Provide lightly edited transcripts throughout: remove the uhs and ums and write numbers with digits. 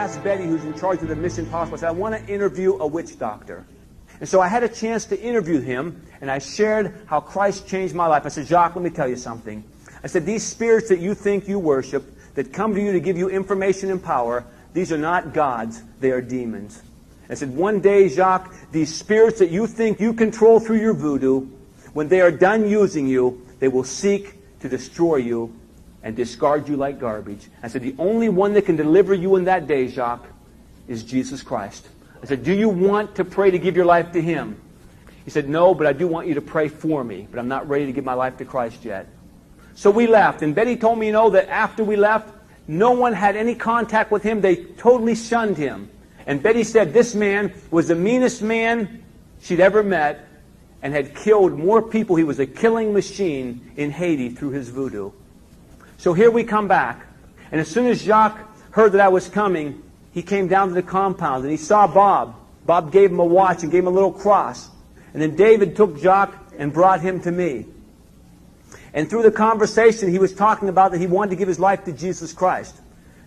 asked Betty, who's in charge of the mission hospital, I said, I want to interview a witch doctor. And so I had a chance to interview him, and I shared how Christ changed my life. I said, Jacques, let me tell you something. I said, these spirits that you think you worship, that come to you to give you information and power, these are not gods, they are demons. I said, one day, Jacques, these spirits that you think you control through your voodoo, when they are done using you, they will seek to destroy you and discard you like garbage. I said, the only one that can deliver you in that day, Jacques, is Jesus Christ. I said, do you want to pray to give your life to Him? He said, no, but I do want you to pray for me, but I'm not ready to give my life to Christ yet. So we left, and Betty told me, that after we left, no one had any contact with him. They totally shunned him. And Betty said this man was the meanest man she'd ever met and had killed more people. He was a killing machine in Haiti through his voodoo. So here we come back. And as soon as Jacques heard that I was coming, he came down to the compound and he saw Bob. Bob gave him a watch and gave him a little cross. And then David took Jacques and brought him to me. And through the conversation, he was talking about that he wanted to give his life to Jesus Christ.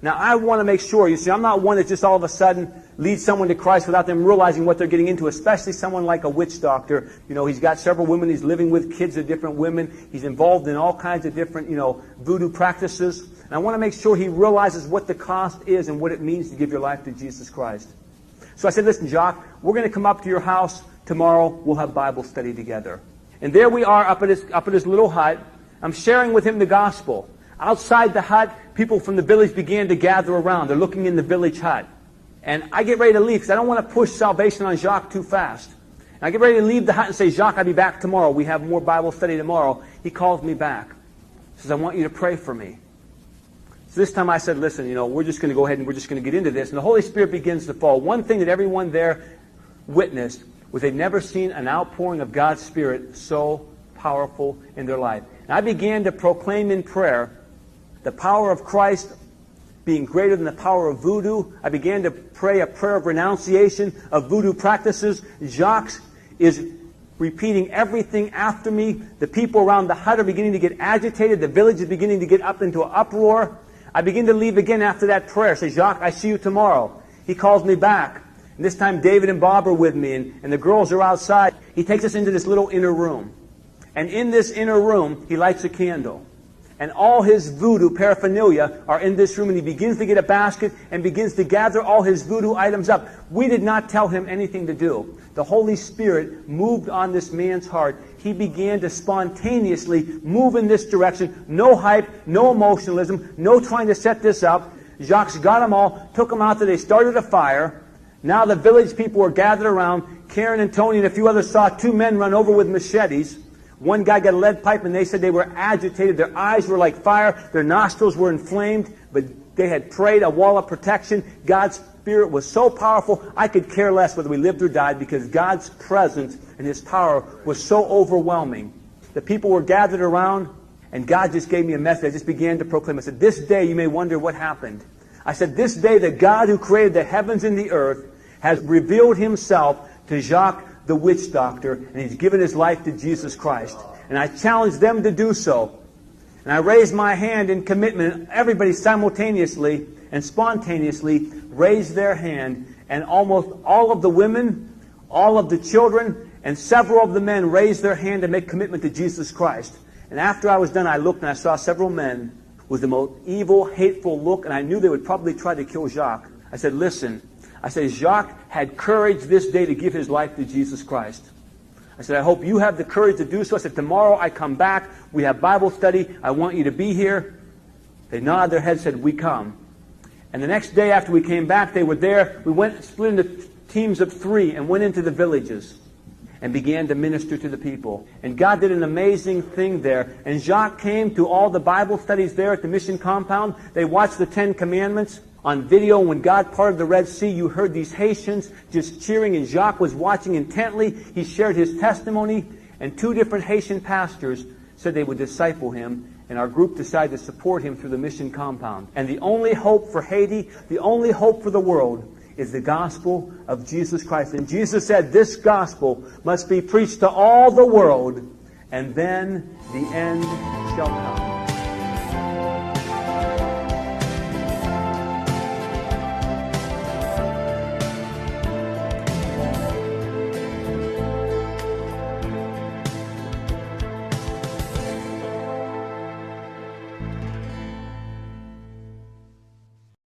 Now, I want to make sure, you see, I'm not one that just all of a sudden leads someone to Christ without them realizing what they're getting into, especially someone like a witch doctor. He's got several women. He's living with kids of different women. He's involved in all kinds of different, voodoo practices. And I want to make sure he realizes what the cost is and what it means to give your life to Jesus Christ. So I said, listen, Jacques, we're going to come up to your house tomorrow. We'll have Bible study together. And there we are up at his little hut. I'm sharing with him the gospel. Outside the hut, people from the village began to gather around. They're looking in the village hut. And I get ready to leave because I don't want to push salvation on Jacques too fast. And I get ready to leave the hut and say, Jacques, I'll be back tomorrow. We have more Bible study tomorrow. He calls me back. He says, I want you to pray for me. So this time I said, listen, we're just going to go ahead and we're just going to get into this. And the Holy Spirit begins to fall. One thing that everyone there witnessed was they'd never seen an outpouring of God's Spirit so powerful in their life. And I began to proclaim in prayer the power of Christ being greater than the power of voodoo. I began to pray a prayer of renunciation of voodoo practices. Jacques is repeating everything after me. The people around the hut are beginning to get agitated. The village is beginning to get up into an uproar. I begin to leave again after that prayer. I say, Jacques, I see you tomorrow. He calls me back. And this time David and Bob are with me, and the girls are outside. He takes us into this little inner room. And in this inner room, he lights a candle. And all his voodoo paraphernalia are in this room, and he begins to get a basket and begins to gather all his voodoo items up. We did not tell him anything to do. The Holy Spirit moved on this man's heart. He began to spontaneously move in this direction. No hype, no emotionalism, no trying to set this up. Jacques got them all, took them out there. They started a fire. Now the village people were gathered around. Karen and Tony and a few others saw two men run over with machetes. One guy got a lead pipe, and they said they were agitated. Their eyes were like fire. Their nostrils were inflamed, but they had prayed a wall of protection. God's Spirit was so powerful, I could care less whether we lived or died because God's presence and His power was so overwhelming. The people were gathered around, and God just gave me a message. I just began to proclaim. I said, this day you may wonder what happened. I said, this day the God who created the heavens and the earth has revealed Himself to Jacques the witch doctor, and he's given his life to Jesus Christ. And I challenged them to do so. And I raised my hand in commitment, and everybody simultaneously and spontaneously raised their hand, and almost all of the women, all of the children, and several of the men raised their hand to make commitment to Jesus Christ. And after I was done, I looked and I saw several men with the most evil, hateful look, and I knew they would probably try to kill Jacques. I said, listen, I said, Jacques had courage this day to give his life to Jesus Christ. I said, I hope you have the courage to do so. I said, tomorrow I come back. We have Bible study. I want you to be here. They nodded their heads, said, we come. And the next day after we came back, they were there. We went, split into teams of 3 and went into the villages and began to minister to the people. And God did an amazing thing there. And Jacques came to all the Bible studies there at the mission compound. They watched the 10 Commandments on video. When God parted the Red Sea, you heard these Haitians just cheering, and Jacques was watching intently. He shared his testimony, and 2 different Haitian pastors said they would disciple him, and our group decided to support him through the mission compound. And the only hope for Haiti, the only hope for the world, is the gospel of Jesus Christ. And Jesus said this gospel must be preached to all the world, and then the end shall come.